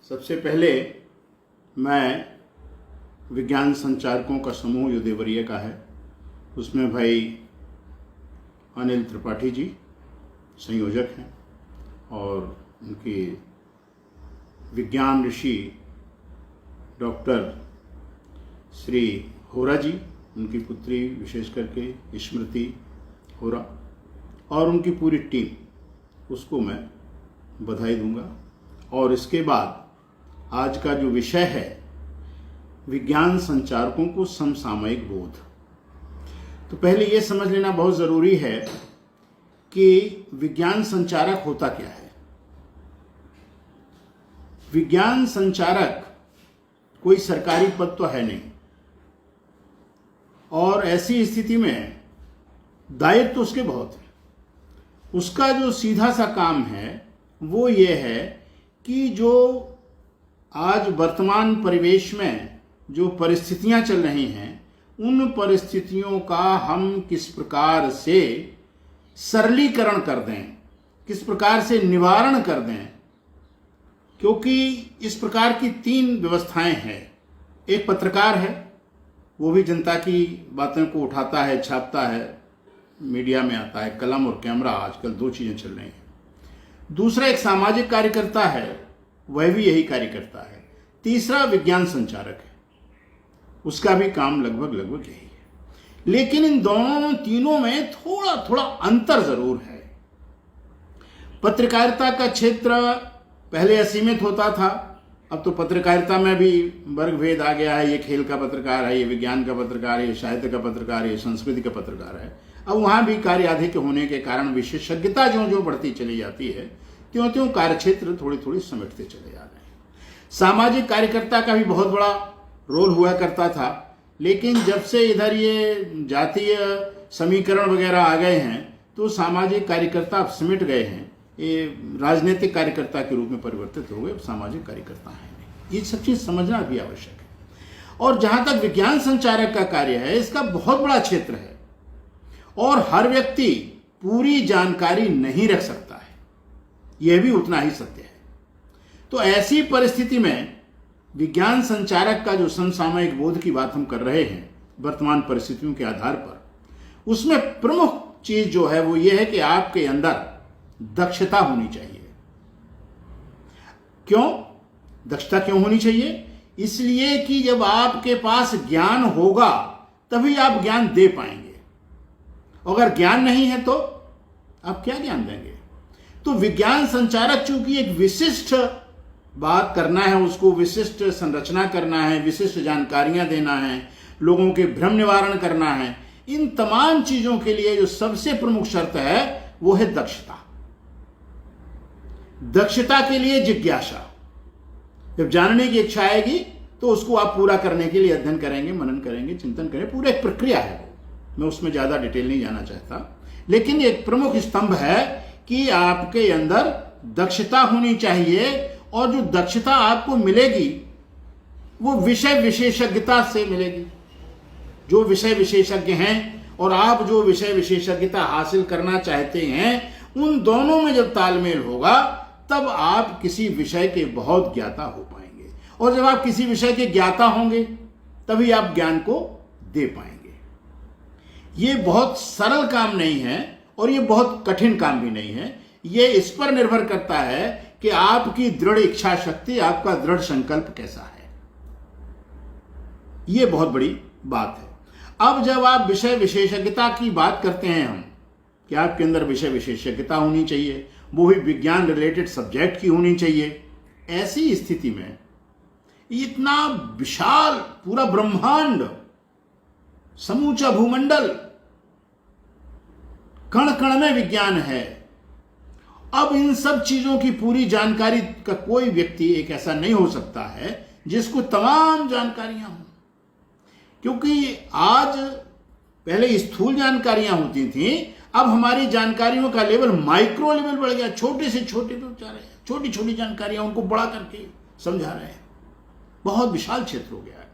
सबसे पहले मैं विज्ञान संचारकों का समूह जो देवरिया का है उसमें भाई अनिल त्रिपाठी जी संयोजक हैं और उनकी विज्ञान ऋषि डॉक्टर श्री होरा जी, उनकी पुत्री विशेष करके स्मृति होरा और उनकी पूरी टीम, उसको मैं बधाई दूंगा। और इसके बाद आज का जो विषय है विज्ञान संचारकों को समसामयिक बोध, तो पहले ये समझ लेना बहुत ज़रूरी है कि विज्ञान संचारक होता क्या है। विज्ञान संचारक कोई सरकारी पद तो है नहीं और ऐसी स्थिति में दायित्व तो उसके बहुत है। उसका जो सीधा सा काम है वो ये है कि जो आज वर्तमान परिवेश में जो परिस्थितियां चल रही हैं उन परिस्थितियों का हम किस प्रकार से सरलीकरण कर दें, किस प्रकार से निवारण कर दें, क्योंकि इस प्रकार की तीन व्यवस्थाएं हैं। एक पत्रकार है, वो भी जनता की बातों को उठाता है, छापता है, मीडिया में आता है। कलम और कैमरा आजकल दो चीज़ें चल रही हैं। दूसरा एक सामाजिक कार्यकर्ता है, वह भी यही कार्य करता है। तीसरा विज्ञान संचारक है, उसका भी काम लगभग यही है। लेकिन इन दोनों तीनों में थोड़ा थोड़ा अंतर जरूर है। पत्रकारिता का क्षेत्र पहले असीमित होता था, अब तो पत्रकारिता में भी वर्ग भेद आ गया है। ये खेल का पत्रकार है, ये विज्ञान का पत्रकार है, ये साहित्य का पत्रकार है, ये संस्कृति का पत्रकार है। अब वहाँ भी कार्य अधिक होने के कारण विशेषज्ञता जो जो बढ़ती चली जाती है त्यों त्यों कार्यक्षेत्र थोड़ी थोड़ी समेटते चले जा रहे हैं। सामाजिक कार्यकर्ता का भी बहुत बड़ा रोल हुआ करता था, लेकिन जब से इधर ये जातीय समीकरण वगैरह आ गए हैं तो सामाजिक कार्यकर्ता अब सिमट गए हैं, ये राजनीतिक कार्यकर्ता के रूप में परिवर्तित हो गए, अब सामाजिक कार्यकर्ता हैं नहीं। ये सब चीज़ समझना भी आवश्यक है। और जहाँ तक विज्ञान संचारक का कार्य है, इसका बहुत बड़ा क्षेत्र है और हर व्यक्ति पूरी जानकारी नहीं रख सकता है, यह भी उतना ही सत्य है। तो ऐसी परिस्थिति में विज्ञान संचारक का जो समसामयिक बोध की बात हम कर रहे हैं वर्तमान परिस्थितियों के आधार पर, उसमें प्रमुख चीज जो है वो ये है कि आपके अंदर दक्षता होनी चाहिए। क्यों दक्षता क्यों होनी चाहिए? इसलिए कि जब आपके पास ज्ञान होगा तभी आप ज्ञान दे पाएंगे। अगर ज्ञान नहीं है तो आप क्या ज्ञान देंगे? तो विज्ञान संचारक चूंकि एक विशिष्ट बात करना है, उसको विशिष्ट संरचना करना है, विशिष्ट जानकारियां देना है, लोगों के भ्रम निवारण करना है, इन तमाम चीजों के लिए जो सबसे प्रमुख शर्त है वो है दक्षता। दक्षता के लिए जिज्ञासा। जब जानने की इच्छा आएगी तो उसको आप पूरा करने के लिए अध्ययन करेंगे, मनन करेंगे, चिंतन करेंगे, पूरा एक प्रक्रिया है वो। मैं उसमें ज्यादा डिटेल नहीं जाना चाहता, लेकिन एक प्रमुख स्तंभ है कि आपके अंदर दक्षता होनी चाहिए। और जो दक्षता आपको मिलेगी वो विषय विशेषज्ञता से मिलेगी। जो विषय विशेषज्ञ हैं और आप जो विषय विशेषज्ञता हासिल करना चाहते हैं, उन दोनों में जब तालमेल होगा तब आप किसी विषय के बहुत ज्ञाता हो पाएंगे। और जब आप किसी विषय के ज्ञाता होंगे तभी आप ज्ञान को दे पाएंगे। ये बहुत सरल काम नहीं है और ये बहुत कठिन काम भी नहीं है। ये इस पर निर्भर करता है कि आपकी दृढ़ इच्छा शक्ति, आपका दृढ़ संकल्प कैसा है। ये बहुत बड़ी बात है। अब जब आप विषय विशेषज्ञता की बात करते हैं हम, कि आपके अंदर विषय विशेषज्ञता होनी चाहिए, वो भी विज्ञान रिलेटेड सब्जेक्ट की होनी चाहिए। ऐसी स्थिति में इतना विशाल पूरा ब्रह्मांड, समूचा भूमंडल, कण कण में विज्ञान है। अब इन सब चीजों की पूरी जानकारी का कोई व्यक्ति एक ऐसा नहीं हो सकता है जिसको तमाम जानकारियां हों, क्योंकि आज पहले स्थूल जानकारियां होती थी, अब हमारी जानकारियों का लेवल माइक्रो लेवल बढ़ गया। छोटे से छोटे पे जा रहे हैं, छोटी छोटी जानकारियां उनको बड़ा करके समझा रहे हैं, बहुत विशाल क्षेत्र हो गया है।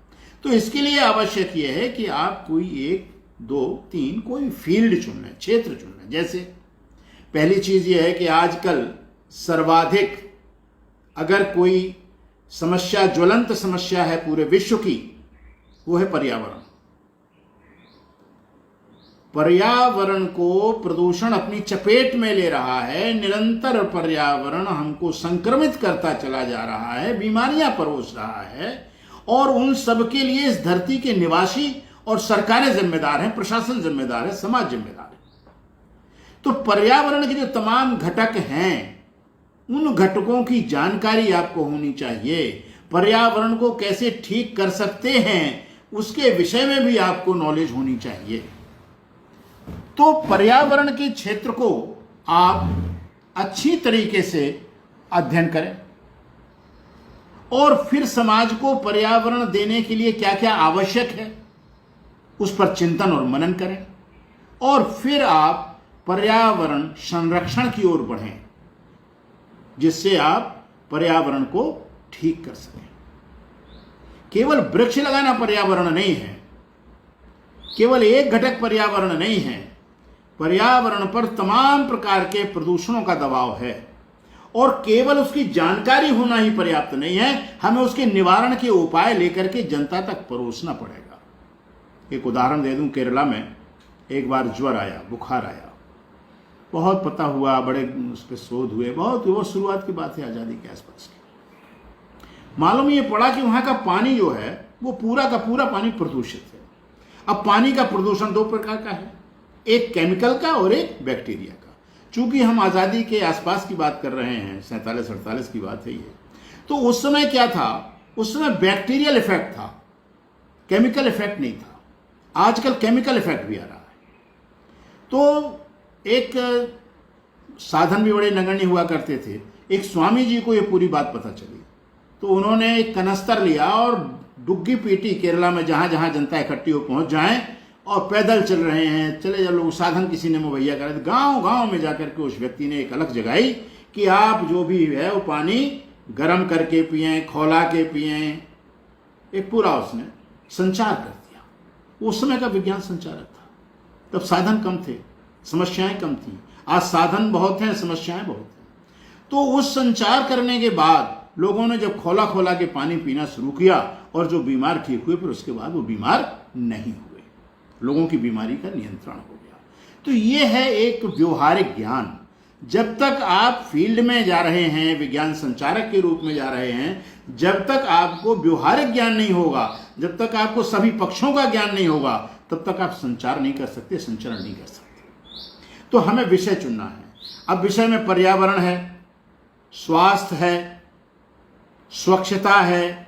तो इसके लिए आवश्यक यह है कि आप कोई एक, दो, तीन कोई फील्ड चुन लें, क्षेत्र चुन लें। जैसे पहली चीज यह है कि आजकल सर्वाधिक अगर कोई समस्या, ज्वलंत समस्या है पूरे विश्व की, वो है पर्यावरण। पर्यावरण को प्रदूषण अपनी चपेट में ले रहा है, निरंतर पर्यावरण हमको संक्रमित करता चला जा रहा है, बीमारियां परोस रहा है, और उन सब के लिए इस धरती के निवासी और सरकारें जिम्मेदार हैं, प्रशासन जिम्मेदार है, समाज जिम्मेदार है। तो पर्यावरण के जो तमाम घटक हैं, उन घटकों की जानकारी आपको होनी चाहिए। पर्यावरण को कैसे ठीक कर सकते हैं उसके विषय में भी आपको नॉलेज होनी चाहिए। तो पर्यावरण के क्षेत्र को आप अच्छी तरीके से अध्ययन करें और फिर समाज को पर्यावरण देने के लिए क्या क्या आवश्यक है उस पर चिंतन और मनन करें, और फिर आप पर्यावरण संरक्षण की ओर बढ़ें, जिससे आप पर्यावरण को ठीक कर सकें। केवल वृक्ष लगाना पर्यावरण नहीं है, केवल एक घटक पर्यावरण नहीं है। पर्यावरण पर तमाम प्रकार के प्रदूषणों का दबाव है, और केवल उसकी जानकारी होना ही पर्याप्त नहीं है, हमें उसके निवारण के उपाय लेकर के जनता तक परोसना पड़ेगा। एक उदाहरण दे दूं, केरला में एक बार ज्वर आया, बुखार आया, बहुत पता हुआ, बड़े उस पर शोध हुए, बहुत वो शुरुआत की बात है आज़ादी के आसपास की। मालूम ये पड़ा कि वहाँ का पानी जो है वो पूरा का पूरा पानी प्रदूषित है। अब पानी का प्रदूषण दो प्रकार का है, एक केमिकल का और एक बैक्टीरिया का। चूंकि हम आज़ादी के आसपास की बात कर रहे हैं, 47-48 की बात है ये, तो उस समय क्या था, उस समय बैक्टीरियल इफेक्ट था, केमिकल इफेक्ट नहीं था। आजकल केमिकल इफेक्ट भी आ रहा है। तो एक साधन भी बड़े नगण्य हुआ करते थे, एक स्वामी जी को ये पूरी बात पता चली, तो उन्होंने एक कनस्तर लिया और डुग्गी पीटी केरला में, जहाँ जहाँ जनता इकट्ठी हो पहुँच जाएं, और पैदल चल रहे हैं, चले जा लोग, साधन किसी ने मुहैया करा। गांव गांव में जाकर के उस व्यक्ति ने एक अलग जगाई कि आप जो भी है वो पानी गर्म करके पिएं, खौला के पिएं। एक पूरा उसने संचार कर दिया। उस समय का विज्ञान संचारक था, तब साधन कम थे, समस्याएं कम थी। आज साधन बहुत हैं, समस्याएं बहुत हैं। तो उस संचार करने के बाद लोगों ने जब खोला खोला के पानी पीना शुरू किया, और जो बीमार ठीक हुए, फिर उसके बाद वो बीमार नहीं हुए, लोगों की बीमारी का नियंत्रण हो गया। तो ये है एक व्यवहारिक ज्ञान। जब तक आप फील्ड में जा रहे हैं, विज्ञान संचारक के रूप में जा रहे हैं, जब तक आपको व्यवहारिक ज्ञान नहीं होगा, जब तक आपको सभी पक्षों का ज्ञान नहीं होगा, तब तक आप संचार नहीं कर सकते, संचरण नहीं कर सकते। तो हमें विषय चुनना है। अब विषय में पर्यावरण है, स्वास्थ्य है, स्वच्छता है,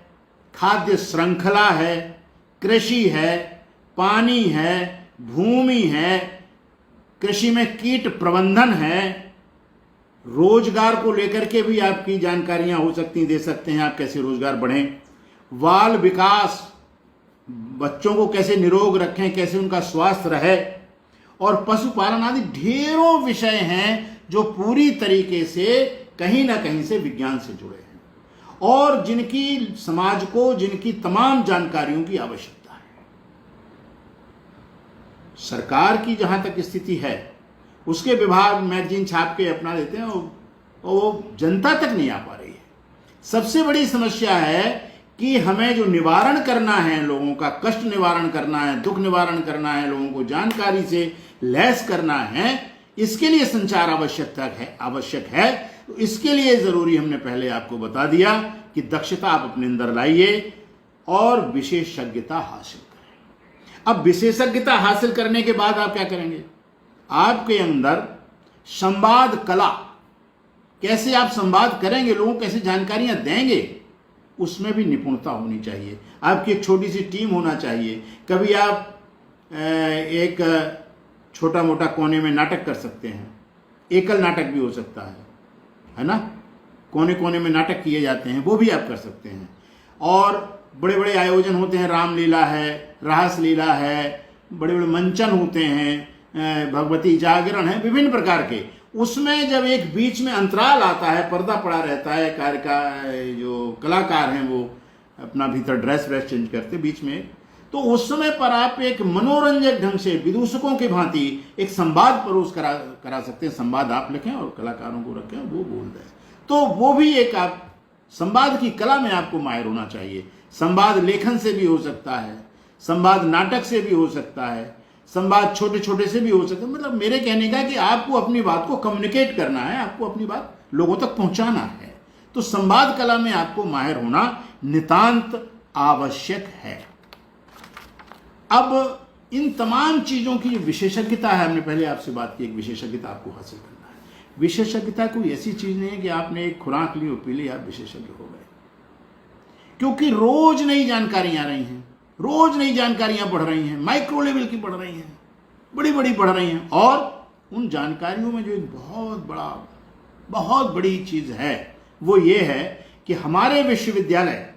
खाद्य श्रृंखला है, कृषि है, पानी है, भूमि है, कृषि में कीट प्रबंधन है, रोजगार को लेकर के भी आपकी जानकारियां हो सकती, दे सकते हैं आप कैसे रोजगार बढ़ें, बाल विकास, बच्चों को कैसे निरोग रखें, कैसे उनका स्वास्थ्य रहे, और पशुपालन आदि ढेरों विषय हैं जो पूरी तरीके से कहीं ना कहीं से विज्ञान से जुड़े हैं, और जिनकी समाज को, जिनकी तमाम जानकारियों की आवश्यकता है। सरकार की जहां तक स्थिति है, उसके विभाग मैगजीन छाप के अपना देते हैं, और वो जनता तक नहीं आ पा रही है। सबसे बड़ी समस्या है कि हमें जो निवारण करना है, लोगों का कष्ट निवारण करना है, दुख निवारण करना है, लोगों को जानकारी से लैस करना है, इसके लिए संचार आवश्यक है। तो इसके लिए जरूरी, हमने पहले आपको बता दिया कि दक्षता आप अपने अंदर लाइए और विशेषज्ञता हासिल करें। अब विशेषज्ञता हासिल करने के बाद आप क्या करेंगे, आपके अंदर संवाद कला, कैसे आप संवाद करेंगे, लोगों को कैसे जानकारियां देंगे, उसमें भी निपुणता होनी चाहिए। आपकी एक छोटी सी टीम होना चाहिए। कभी आप एक छोटा मोटा कोने में नाटक कर सकते हैं, एकल नाटक भी हो सकता है ना, कोने कोने में नाटक किए जाते हैं, वो भी आप कर सकते हैं। और बड़े बड़े आयोजन होते हैं, रामलीला है, रास लीला है, बड़े बड़े मंचन होते हैं, भगवती जागरण है, विभिन्न प्रकार के। उसमें जब एक बीच में अंतराल आता है, पर्दा पड़ा रहता है, कार्य का जो कलाकार हैं वो अपना भीतर ड्रेस चेंज करते बीच में, तो उस समय पर आप एक मनोरंजक ढंग से विदूषकों की भांति एक संवाद परोस करा सकते हैं। संवाद आप लिखें और कलाकारों को रखें, वो बोल दें, तो वो भी एक आप संवाद की कला में आपको माहिर होना चाहिए। संवाद लेखन से भी हो सकता है, संवाद नाटक से भी हो सकता है, संवाद छोटे छोटे से भी हो सकता है। मतलब मेरे कहने का कि आपको अपनी बात को कम्युनिकेट करना है, आपको अपनी बात लोगों तक पहुंचाना है। तो संवाद कला में आपको माहिर होना नितांत आवश्यक है। अब इन तमाम चीजों की जो विशेषज्ञता है, हमने पहले आपसे बात की, एक विशेषज्ञता आपको हासिल करना है। विशेषज्ञता कोई ऐसी चीज नहीं है कि आपने एक खुराक ली और पी ली, आप विशेषज्ञ हो गए। क्योंकि रोज नई जानकारियां आ रही हैं, रोज नई जानकारियां बढ़ रही हैं, माइक्रो लेवल की बढ़ रही हैं, बड़ी बड़ी बढ़ रही हैं। और उन जानकारियों में जो एक बहुत बड़ी चीज है वो ये है कि हमारे विश्वविद्यालय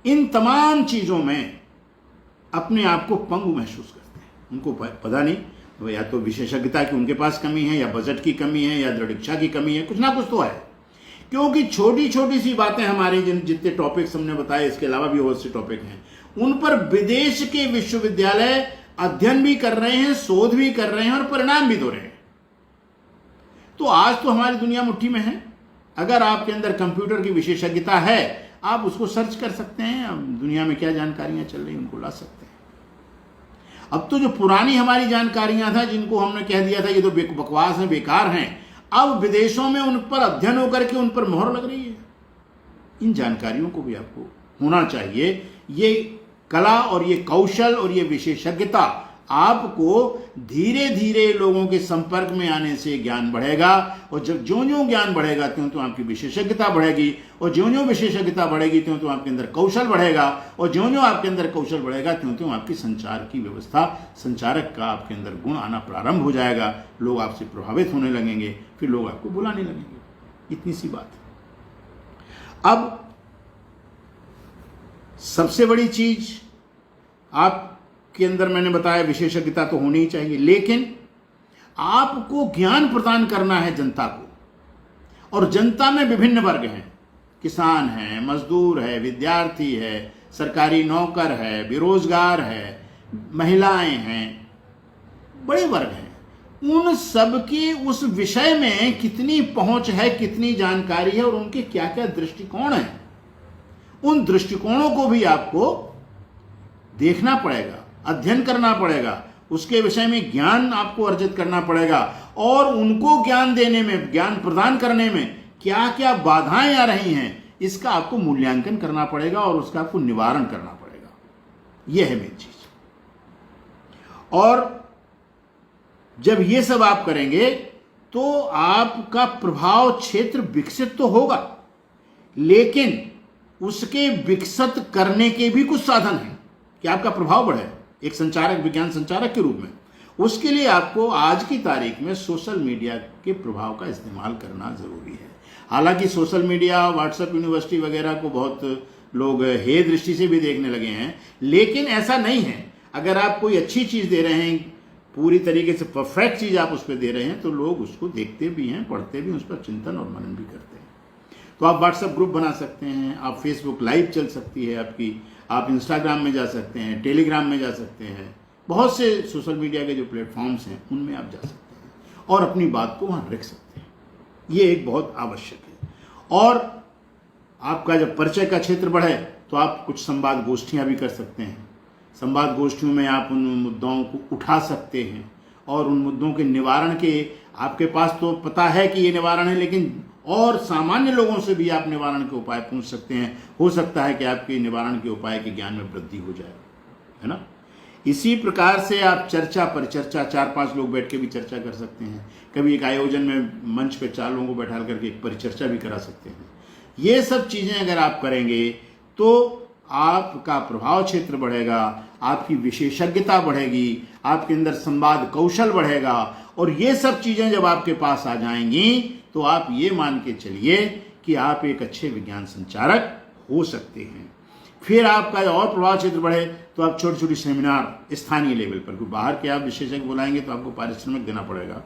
इन तमाम चीजों में अपने आप को पंगु महसूस करते हैं। उनको पता नहीं, वो या तो विशेषज्ञता की उनके पास कमी है, या बजट की कमी है, या दृढ़ इच्छा की कमी है, कुछ ना कुछ तो है। क्योंकि छोटी छोटी सी बातें हमारी जितने टॉपिक्स हमने बताए, इसके अलावा भी बहुत से टॉपिक हैं, उन पर विदेश के विश्वविद्यालय अध्ययन भी कर रहे हैं, शोध भी कर रहे हैं और परिणाम भी दे रहे हैं। तो आज तो हमारी दुनिया मुट्ठी में है। अगर आपके अंदर कंप्यूटर की विशेषज्ञता है, आप उसको सर्च कर सकते हैं, अब दुनिया में क्या जानकारियां चल रही हैं उनको ला सकते हैं। अब तो जो पुरानी हमारी जानकारियां था, जिनको हमने कह दिया था ये तो बकवास है, बेकार हैं, अब विदेशों में उन पर अध्ययन होकर के उन पर मोहर लग रही है। इन जानकारियों को भी आपको होना चाहिए। ये कला और ये कौशल और ये विशेषज्ञता आपको धीरे धीरे लोगों के संपर्क में आने से ज्ञान बढ़ेगा, और जब ज्यों ज्ञान बढ़ेगा त्यों तो आपकी विशेषज्ञता बढ़ेगी, और ज्यों विशेषज्ञता बढ़ेगी त्यों तो आपके अंदर कौशल बढ़ेगा, और ज्यों आपके अंदर कौशल बढ़ेगा त्यों आपकी संचार की व्यवस्था, संचारक का आपके अंदर गुण आना प्रारंभ हो जाएगा। लोग आपसे प्रभावित होने लगेंगे, फिर लोग आपको बुलाने लगेंगे। इतनी सी बात है। अब सबसे बड़ी चीज आपके अंदर मैंने बताया, विशेषज्ञता तो होनी ही चाहिए, लेकिन आपको ज्ञान प्रदान करना है जनता को। और जनता में विभिन्न वर्ग हैं, किसान है, मजदूर है, विद्यार्थी है, सरकारी नौकर है, बेरोजगार है, महिलाएं हैं, बड़े वर्ग हैं। उन सब की उस विषय में कितनी पहुंच है, कितनी जानकारी है, और उनके क्या क्या दृष्टिकोण हैं, उन दृष्टिकोणों को भी आपको देखना पड़ेगा, अध्ययन करना पड़ेगा, उसके विषय में ज्ञान आपको अर्जित करना पड़ेगा, और उनको ज्ञान देने में, ज्ञान प्रदान करने में क्या क्या बाधाएं आ रही हैं, इसका आपको मूल्यांकन करना पड़ेगा और उसका आपको निवारण करना पड़ेगा। यह है मेन चीज। और जब ये सब आप करेंगे तो आपका प्रभाव क्षेत्र विकसित तो होगा, लेकिन उसके विकसित करने के भी कुछ साधन हैं कि आपका प्रभाव बढ़े एक संचारक, विज्ञान संचारक के रूप में। उसके लिए आपको आज की तारीख में सोशल मीडिया के प्रभाव का इस्तेमाल करना जरूरी है। हालांकि सोशल मीडिया, व्हाट्सएप यूनिवर्सिटी वगैरह को बहुत लोग हे दृष्टि से भी देखने लगे हैं, लेकिन ऐसा नहीं है। अगर आप कोई अच्छी चीज दे रहे हैं, पूरी तरीके से परफेक्ट चीज आप उस पर दे रहे हैं, तो लोग उसको देखते भी हैं, पढ़ते भी, उस पर चिंतन और मनन भी करते हैं। तो आप व्हाट्सएप ग्रुप बना सकते हैं, आप फेसबुक लाइव चल सकती है आपकी, आप इंस्टाग्राम में जा सकते हैं, टेलीग्राम में जा सकते हैं, बहुत से सोशल मीडिया के जो प्लेटफॉर्म्स हैं उनमें आप जा सकते हैं और अपनी बात को वहाँ रख सकते हैं। ये एक बहुत आवश्यक है। और आपका जब परिचय का क्षेत्र बढ़े तो आप कुछ संवाद गोष्ठियाँ भी कर सकते हैं। संवाद गोष्ठियों में आप उन मुद्दों को उठा सकते हैं और उन मुद्दों के निवारण के, आपके पास तो पता है कि ये निवारण है, लेकिन और सामान्य लोगों से भी आप निवारण के उपाय पूछ सकते हैं। हो सकता है कि आपके निवारण के उपाय के ज्ञान में वृद्धि हो जाए, है ना। इसी प्रकार से आप चर्चा, परिचर्चा, 4-5 लोग बैठ के भी चर्चा कर सकते हैं। कभी एक आयोजन में मंच पे 4 लोगों को बैठा करके एक परिचर्चा भी करा सकते हैं। ये सब चीजें अगर आप करेंगे तो आपका प्रभाव क्षेत्र बढ़ेगा, आपकी विशेषज्ञता बढ़ेगी, आपके अंदर संवाद कौशल बढ़ेगा। और ये सब चीजें जब आपके पास आ जाएंगी तो आप ये मान के चलिए कि आप एक अच्छे विज्ञान संचारक हो सकते हैं। फिर आपका और प्रभाव क्षेत्र बढ़े तो आप छोटी छोटी सेमिनार स्थानीय लेवल पर, क्योंकि बाहर के आप विशेषज्ञ बुलाएंगे तो आपको पारिश्रमिक देना पड़ेगा,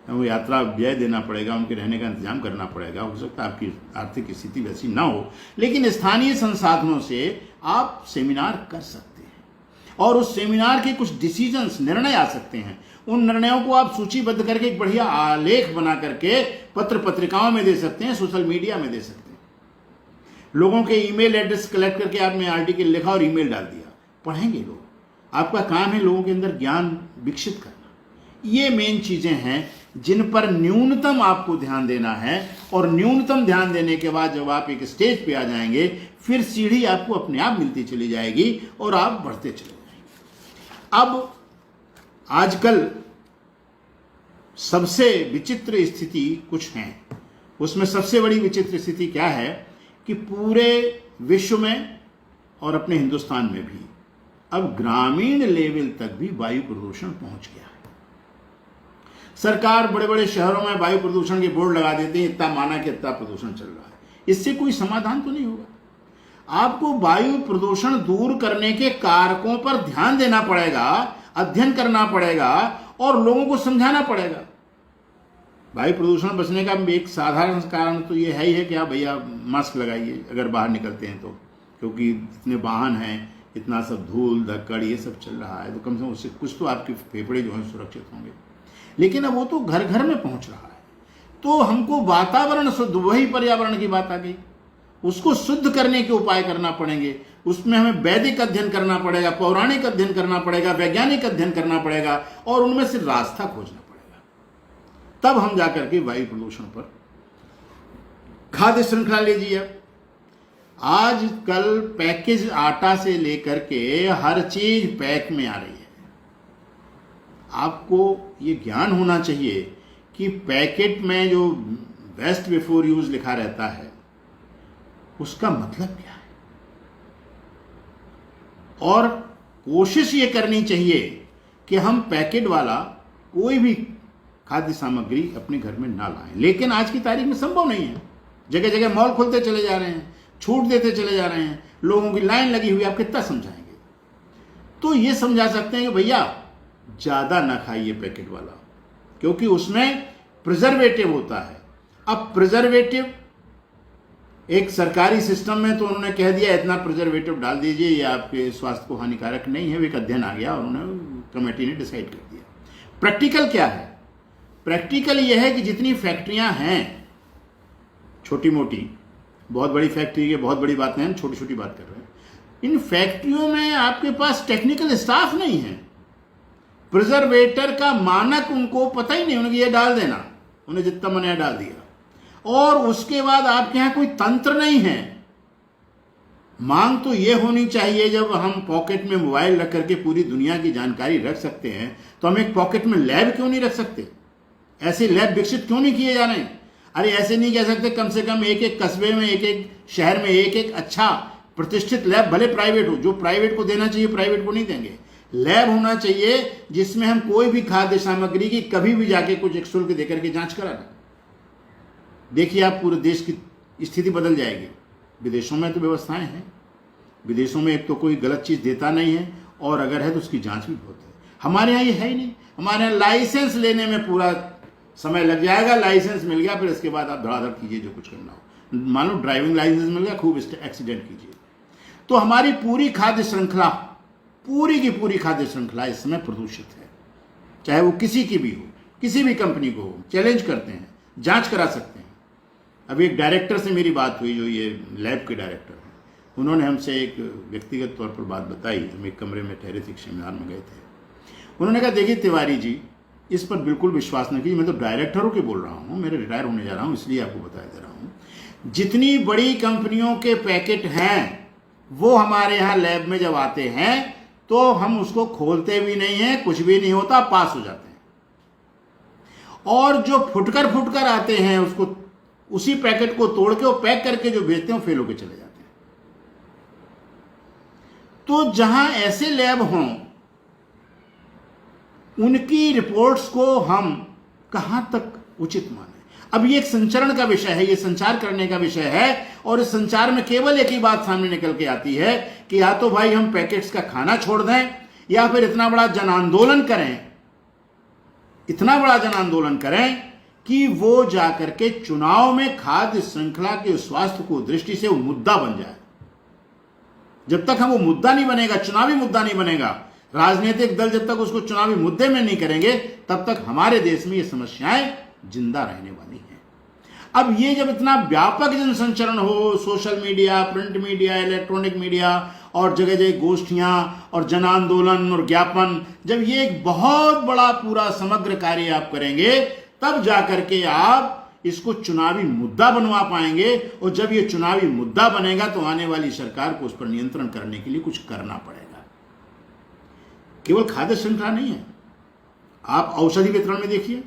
वो यात्रा व्यय देना पड़ेगा, उनके रहने का इंतजाम करना पड़ेगा। हो सकता है आपकी आर्थिक स्थिति वैसी ना हो, लेकिन स्थानीय संसाधनों से आप सेमिनार कर सकते हैं और उस सेमिनार के कुछ डिसीजंस, निर्णय आ सकते हैं। उन निर्णयों को आप सूचीबद्ध करके एक बढ़िया आलेख बना करके पत्र पत्रिकाओं में दे सकते हैं, सोशल मीडिया में दे सकते हैं। लोगों के ईमेल एड्रेस कलेक्ट करके आपने आर्टिकल लिखा और ईमेल डाल दिया, पढ़ेंगे लोग। आपका काम है लोगों के अंदर ज्ञान विकसित करना। ये मेन चीजें हैं जिन पर न्यूनतम आपको ध्यान देना है, और न्यूनतम ध्यान देने के बाद जब आप एक स्टेज पे आ जाएंगे, फिर सीढ़ी आपको अपने आप मिलती चली जाएगी और आप बढ़ते चले जाएंगे। अब आजकल सबसे विचित्र स्थिति कुछ है, उसमें सबसे बड़ी विचित्र स्थिति क्या है कि पूरे विश्व में और अपने हिंदुस्तान में भी अब ग्रामीण लेवल तक भी वायु प्रदूषण पहुंच गया है। सरकार बड़े बड़े शहरों में वायु प्रदूषण के बोर्ड लगा देती है, इतना माना कि इतना प्रदूषण चल रहा है। इससे कोई समाधान तो नहीं होगा। आपको वायु प्रदूषण दूर करने के कारकों पर ध्यान देना पड़ेगा, अध्ययन करना पड़ेगा और लोगों को समझाना पड़ेगा। वायु प्रदूषण बचने का एक साधारण कारण तो ये है ही है कि आप भैया मास्क लगाइए अगर बाहर निकलते हैं तो, क्योंकि इतने वाहन हैं, इतना सब धूल धक्कड़ ये सब चल रहा है, तो कम से कम उससे कुछ तो आपके फेफड़े जो हैं सुरक्षित होंगे। लेकिन अब वो तो घर घर में पहुंच रहा है, तो हमको वातावरण शुद्ध, वही पर्यावरण की बात आ गई, उसको शुद्ध करने के उपाय करना पड़ेंगे। उसमें हमें वैदिक अध्ययन करना पड़ेगा, पौराणिक अध्ययन करना पड़ेगा, वैज्ञानिक अध्ययन करना पड़ेगा और उनमें से रास्ता खोजना पड़ेगा। तब हम जाकर के वायु प्रदूषण पर खाद्य श्रृंखला लीजिए। आजकल पैकेज आटा से लेकर के हर चीज पैक में आ रही है। आपको ये ज्ञान होना चाहिए कि पैकेट में जो बेस्ट बिफोर यूज लिखा रहता है उसका मतलब क्या है, और कोशिश ये करनी चाहिए कि हम पैकेट वाला कोई भी खाद्य सामग्री अपने घर में ना लाएं। लेकिन आज की तारीख में संभव नहीं है। जगह जगह मॉल खुलते चले जा रहे हैं, छूट देते चले जा रहे हैं, लोगों की लाइन लगी हुई, आप कितना समझाएंगे। तो ये समझा सकते हैं कि भैया ज्यादा ना खाइए पैकेट वाला, क्योंकि उसमें प्रिजर्वेटिव होता है। अब प्रिजर्वेटिव एक सरकारी सिस्टम में तो उन्होंने कह दिया इतना प्रिजर्वेटिव डाल दीजिए, ये आपके स्वास्थ्य को हानिकारक नहीं है। एक अध्ययन आ गया, उन्होंने कमेटी ने डिसाइड कर दिया। प्रैक्टिकल क्या है? प्रैक्टिकल यह है कि जितनी फैक्ट्रियां हैं छोटी मोटी, बहुत बड़ी फैक्ट्री की बहुत बड़ी बात नहीं, हम छोटी छोटी बात कर रहे हैं। इन फैक्ट्रियों में आपके पास टेक्निकल स्टाफ नहीं है, प्रिजर्वेटर का मानक उनको पता ही नहीं, उन्हें ये डाल देना, उन्हें जितना मन है डाल दिया, और उसके बाद आपके यहां कोई तंत्र नहीं है। मांग तो ये होनी चाहिए, जब हम पॉकेट में मोबाइल रख करके पूरी दुनिया की जानकारी रख सकते हैं तो हम एक पॉकेट में लैब क्यों नहीं रख सकते? ऐसे लैब विकसित क्यों नहीं किए जा रहे हैं? अरे ऐसे नहीं कह सकते, कम से कम एक एक कस्बे में, एक एक शहर में एक एक अच्छा प्रतिष्ठित लैब, भले प्राइवेट हो, जो प्राइवेट को देना चाहिए प्राइवेट को नहीं देंगे। लैब होना चाहिए जिसमें हम कोई भी खाद्य सामग्री की कभी भी जाके कुछ एक शुल्क देकर के जांच करा दें। देखिए आप पूरे देश की स्थिति बदल जाएगी। विदेशों में तो व्यवस्थाएं हैं, विदेशों में एक तो कोई गलत चीज देता नहीं है, और अगर है तो उसकी जांच भी बहुत है। हमारे यहाँ ये है ही नहीं। हमारे यहाँ लाइसेंस लेने में पूरा समय लग जाएगा। लाइसेंस मिल गया, फिर इसके बाद आप धड़ाधड़ कीजिए जो कुछ करना हो। मान लो ड्राइविंग लाइसेंस मिल गया, खूब एक्सीडेंट कीजिए। तो हमारी पूरी खाद्य श्रृंखला, पूरी की पूरी खाद्य श्रृंखला इस समय प्रदूषित है, चाहे वो किसी की भी हो, किसी भी कंपनी को हो। चैलेंज करते हैं, जांच करा सकते हैं। अभी एक डायरेक्टर से मेरी बात हुई, जो ये लैब के डायरेक्टर हैं, उन्होंने हमसे एक व्यक्तिगत तौर पर बात बताई। हम एक कमरे में ठहरे थे, एक सेमिनार में गए थे। उन्होंने कहा देखिए तिवारी जी, इस पर बिल्कुल विश्वास न कीजिए, मैं तो डायरेक्टरों के बोल रहा हूँ, मेरे रिटायर होने जा रहा हूँ, इसलिए आपको बता दे रहा हूँ। जितनी बड़ी कंपनियों के पैकेट हैं वो हमारे यहाँ लैब में जब आते हैं तो हम उसको खोलते भी नहीं हैं, कुछ भी नहीं होता, पास हो जाते हैं। और जो फुटकर आते हैं उसको, उसी पैकेट को तोड़ के और पैक करके जो भेजते हैं, फेल होके चले जाते हैं। तो जहां ऐसे लैब हों, उनकी रिपोर्ट्स को हम कहां तक उचित माने? अब ये एक संचरण का विषय है, ये संचार करने का विषय है, और इस संचार में केवल एक ही बात सामने निकल के आती है कि या तो भाई हम पैकेट्स का खाना छोड़ दें, या फिर इतना बड़ा जन आंदोलन करें, इतना बड़ा जन आंदोलन करें कि वो जाकर के चुनाव में खाद्य श्रृंखला के स्वास्थ्य को दृष्टि से वो मुद्दा बन जाए। जब तक हम वो मुद्दा नहीं बनेगा, चुनावी मुद्दा नहीं बनेगा, राजनीतिक दल जब तक उसको चुनावी मुद्दे में नहीं करेंगे, तब तक हमारे देश में ये समस्याएं जिंदा रहने वाली हैं। अब ये जब इतना व्यापक जन संचरण हो, social media, print media, electronic media और जगह जगह गोष्ठियां और जन आंदोलन और ज्ञापन, जब ये एक बहुत बड़ा पूरा समग्र कार्य आप करेंगे, तब जाकर के आप इसको चुनावी मुद्दा बनवा पाएंगे। और जब ये चुनावी मुद्दा बनेगा तो आने वाली सरकार को उस पर नियंत्रण करने के लिए कुछ करना पड़ेगा। केवल खाद्य श्रृंखला नहीं है, आप औषधि वितरण में देखिए,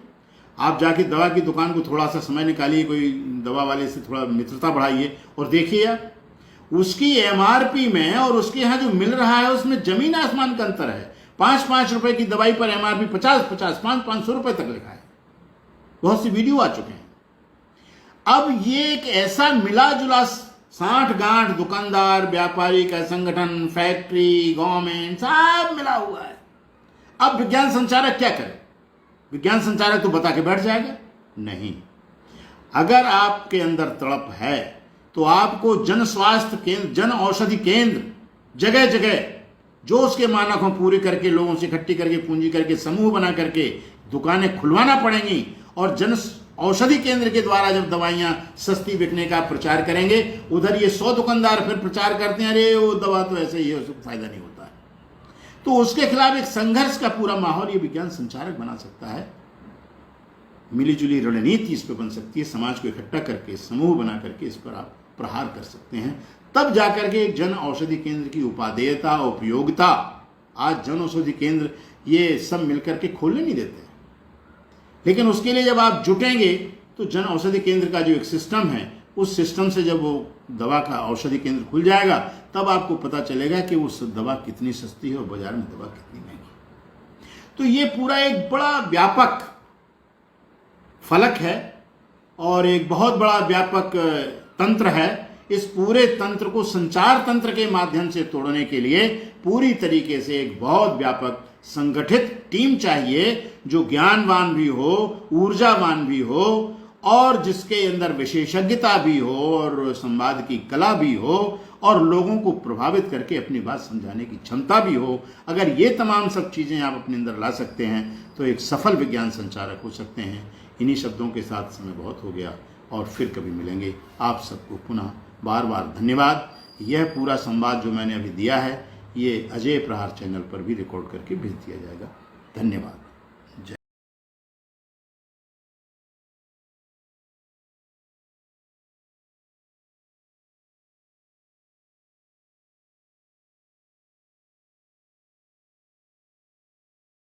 आप जाके दवा की दुकान को थोड़ा सा समय निकालिए, कोई दवा वाले से थोड़ा मित्रता बढ़ाइए और देखिए आप उसकी एमआरपी में और उसके यहाँ जो मिल रहा है उसमें जमीन आसमान का अंतर है। 5-5 रुपए की दवाई पर एमआरपी 50-50, 500 रुपए तक लिखा है। बहुत सी वीडियो आ चुके हैं। अब ये एक ऐसा मिला जुला साठ गांठ दुकानदार, व्यापारी का संगठन, फैक्ट्री, गवर्नमेंट सब मिला हुआ है। अब विज्ञान संचारक क्या करे? विज्ञान संचारक तो बता के बैठ जाएगा? नहीं। अगर आपके अंदर तड़प है तो आपको जन स्वास्थ्य केंद्र, जन औषधि केंद्र जगह जगह जो उसके मानक हों पूरे करके, लोगों से इकट्ठी करके, पूंजी करके, समूह बना करके दुकानें खुलवाना पड़ेंगी। और जन औषधि केंद्र के द्वारा जब दवाइयां सस्ती बिकने का प्रचार करेंगे, उधर ये 100 दुकानदार फिर प्रचार करते हैं, अरे वो दवा तो ऐसे ही है, उसको फायदा नहीं होता है। तो उसके खिलाफ एक संघर्ष का पूरा माहौल ये विज्ञान संचारक बना सकता है। मिलीजुली रणनीति इस पर बन सकती है, समाज को इकट्ठा करके, समूह बना करके इस पर आप प्रहार कर सकते हैं। तब जाकर के एक जन औषधि केंद्र की उपादेयता, उपयोगिता, आज जन औषधि केंद्र ये सब मिलकर के खोलने नहीं देते, लेकिन उसके लिए जब आप जुटेंगे तो जन औषधि केंद्र का जो एक सिस्टम है, उस सिस्टम से जब वो दवा का औषधि केंद्र खुल जाएगा, तब आपको पता चलेगा कि उस दवा कितनी सस्ती है और बाजार में दवा कितनी महंगी। तो ये पूरा एक बड़ा व्यापक फलक है और एक बहुत बड़ा व्यापक तंत्र है। इस पूरे तंत्र को संचार तंत्र के माध्यम से तोड़ने के लिए पूरी तरीके से एक बहुत व्यापक संगठित टीम चाहिए, जो ज्ञानवान भी हो, ऊर्जावान भी हो और जिसके अंदर विशेषज्ञता भी हो और संवाद की कला भी हो और लोगों को प्रभावित करके अपनी बात समझाने की क्षमता भी हो। अगर ये तमाम सब चीज़ें आप अपने अंदर ला सकते हैं तो एक सफल विज्ञान संचारक हो सकते हैं। इन्हीं शब्दों के साथ समय बहुत हो गया और फिर कभी मिलेंगे। आप सबको पुनः बार बार धन्यवाद। यह पूरा संवाद जो मैंने अभी दिया है, ये अजय प्रहार चैनल पर भी रिकॉर्ड करके भेज दिया जाएगा। धन्यवाद।